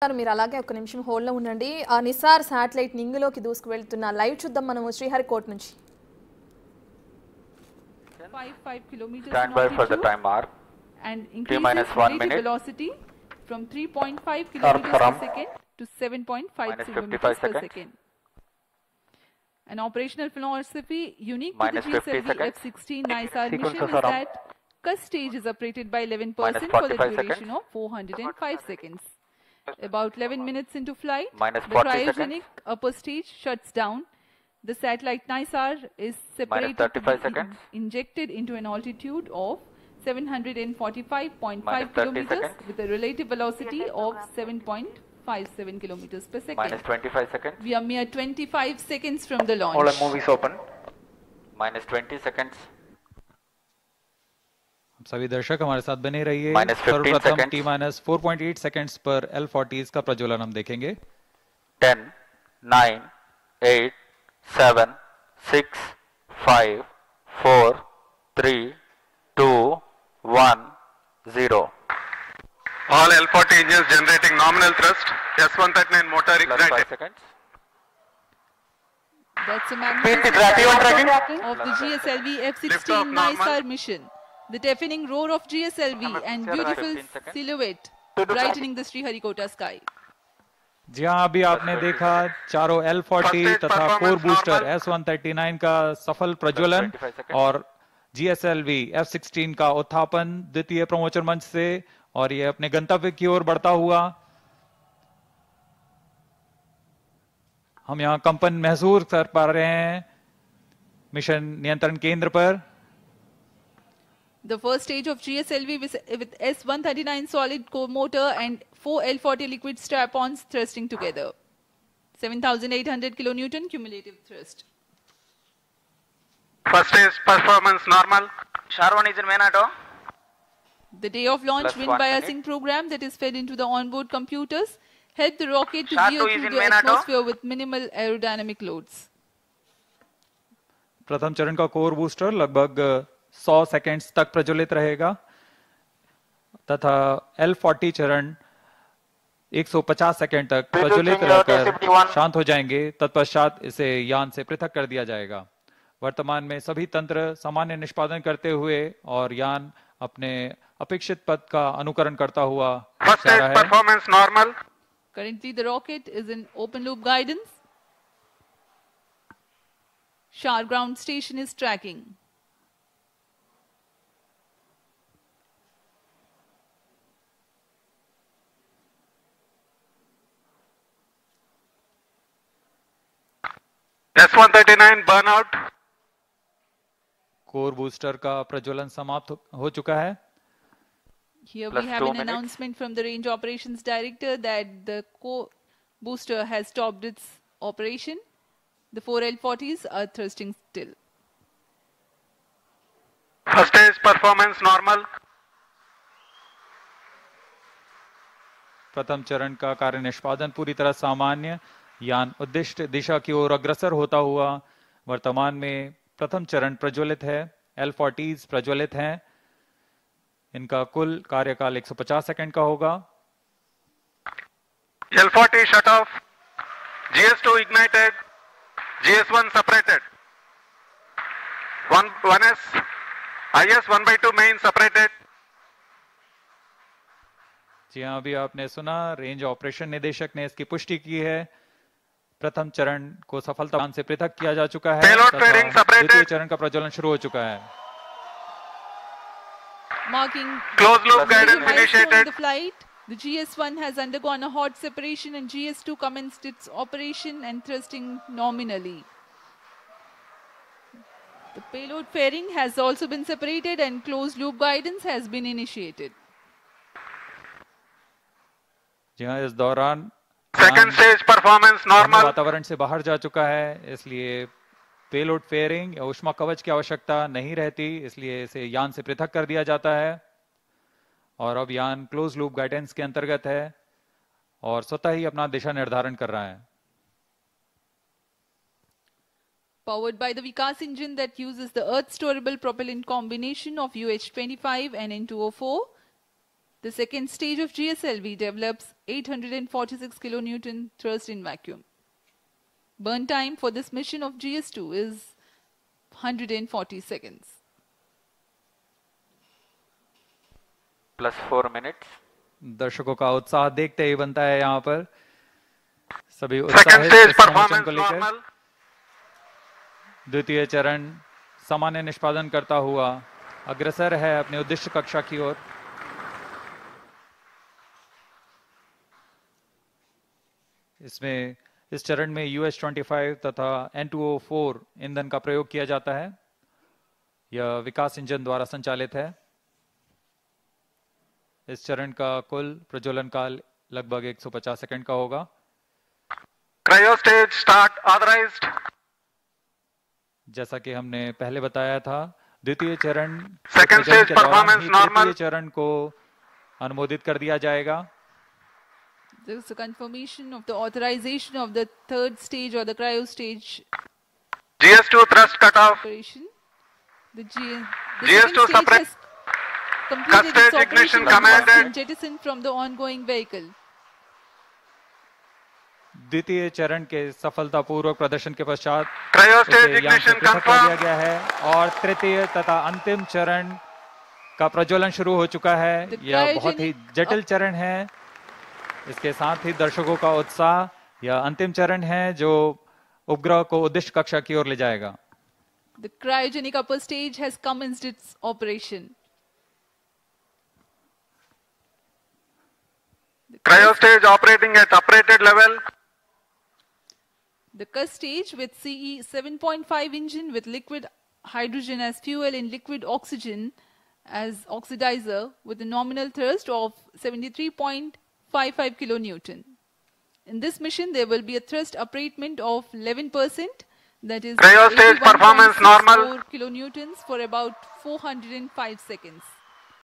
మీరు అలాగే ఒక నిమిషం హోల్డ్లో ఉండండి. నిసార్ శాటిలైట్ నింగిలోకి దూసుకువెళ్తున్న లైవ్ చూద్దాం మనము శ్రీహరికోట నుంచి. 5 kilometers Stand by for the time mark. and increases relative velocity from 3.5 kilometers per second to 7.5 kilometers per second. An operational philosophy unique to the GSLV F-16 NISAR mission is that CUS stage is operated by 11% for the duration of 405 seconds. About 11 minutes into flight, the cryogenic upper stage shuts down. The satellite NISAR is separated and injected into an altitude of 745.5 kilometers with a relative velocity of 7.57 kilometers per second. Minus 25 seconds. We are mere 25 seconds from the launch. All movies open. Minus 20 seconds. सभी दर्शक हमारे साथ बने रहिए। सर्वप्रथम T-4.8 seconds पर L-40s का प्रज्वलन हम देखेंगे। 10, 9, 8, 7, 6, 5, 4, 3, 2, 1, 0. All L-40 engines generating nominal thrust. S-139 motor ignited. 5 seconds. That's a magnificent of the GSLV F-16 NISAR mission. The deafening roar of GSLV and beautiful silhouette brightening the Sriharikota sky. जी हाँ, अभी आपने देखा चारों L-40 तथा core booster S-139 का सफल प्रज्वलन और GSLV F-16 का उत्थापन द्वितीय प्रमोचन मंच से, और ये अपने गंतव्य की ओर बढ़ता हुआ। हम यहाँ कंपन महसूस कर पा रहे हैं मिशन नियंत्रण केंद्र पर। The first stage of GSLV with S-139 solid core motor and 4 L-40 liquid strap-ons thrusting together. 7,800 kilonewton cumulative thrust. First stage performance normal. Sharwan is in main auto. The day of launch wind biasing program that is fed into the onboard computers helped the rocket to veer through the atmosphere with minimal aerodynamic loads. प्रथम चरण का core booster लगभग 100 seconds तक प्रज्वलित रहेगा तथा L-40 चरण 150 second तक प्रज्वलित रहकर शांत हो जाएंगे। तत्पश्चात इसे यान से पृथक कर दिया जाएगा। वर्तमान में सभी तंत्र सामान्य निष्पादन करते हुए और यान अपने अपेक्षित पथ का अनुकरण करता हुआ जा रहा है। Performance normal. Currently the rocket is in open loop guidance. Shar ground station is tracking. S-139 burnout. Core booster का प्रज्वलन समाप्त हो चुका है। Here we have an announcement from the Range Operations Director that the core booster has stopped its operation. The 4 L-40s are thrusting still. First stage performance normal. प्रथम चरण का कार्य निष्पादन पूरी तरह सामान्य। यान उद्दिष्ट दिशा की ओर अग्रसर होता हुआ वर्तमान में प्रथम चरण प्रज्वलित है। L-40s प्रज्वलित हैं। इनका कुल कार्यकाल 150 सेकंड का होगा। L-40 shut off. GS2 ignited. GS1 separated. 1S. IS 1/2 main separated. जी हाँ, अभी आपने सुना रेंज ऑपरेशन निदेशक ने इसकी पुष्टि की है। प्रथम चरण को सफलता से पृथक किया जा चुका है। द्वितीय चरण का प्रज्वलन शुरू हो चुका है। Marking closed loop guidance initiated. The flight, the GS1 has undergone a hot separation and GS2 commenced its operation and thrusting nominally. The payload fairing has also been separated and closed loop guidance has been initiated. जी हाँ, इस दौरान second stage performance normal. वातावरण से बाहर जा चुका है, इसलिए पेलोड फेयरिंग या ऊष्मा कवच की आवश्यकता नहीं रहती, इसलिए इसे यान से पृथक कर दिया जाता है। और अब यान क्लोज लूप गाइडेंस के अंतर्गत है और स्वतः ही अपना दिशा निर्धारण कर रहा है। Powered by the Vikas engine that uses the Earth storable propellant combination of UH-25 and N2O4, The second stage of GSLV develops 846 kilonewton thrust in vacuum. Burn time for this mission of GS2 is 140 seconds. +4 minutes. दर्शकों का उत्साह देखते ही बनता है यहाँ पर सभी Second उत्साहित stage इस प्रमोशन performance को लेकर। normal. द्वितीय चरण सामान्य निष्पादन करता हुआ अग्रसर है अपने उद्देश्य कक्षा की ओर। इसमें इस चरण में US-25 तथा N2O4 ईंधन का प्रयोग किया जाता है। यह विकास इंजन द्वारा संचालित है। इस चरण का कुल प्रज्वलन काल लगभग 150 सेकंड का होगा। Cryo stage start authorized. जैसा कि हमने पहले बताया था, द्वितीय चरण Second प्रज्वलन stage के दौरान performance ही normal. तृतीय चरण को अनुमोदित कर दिया जाएगा। There is a confirmation of the authorization of the third stage or the cryo stage GS2 thrust cutoff. operation. The GS2 second stage separate. has completed Stage its operation ignition and was commanded. jettisoned from the ongoing vehicle. द्वितीय चरण के सफलतापूर्वक प्रदर्शन के पश्चात Cryo इसे stage यान से ignition पृथक कर दिया confirmed. गया है और तृतीय तथा अंतिम चरण का प्रज्वलन शुरू हो चुका है। The यह बहुत ही cryogenic जटिल चरण है। इसके साथ ही दर्शकों का उत्साह, यह अंतिम चरण है जो उपग्रह को उद्देश्य कक्षा की ओर ले जाएगा। The cryogenic upper stage has commenced its operation. Cryo stage operating at operated level. The CUS stage with CE 7.5 engine with liquid hydrogen as fuel and liquid oxygen as oxidizer with a nominal thrust of 73.55 kilonewton. In this mission, there will be a thrust upratement of 11%, that is Cryo stage performance normal. 81.64 kilonewtons for about 405 seconds.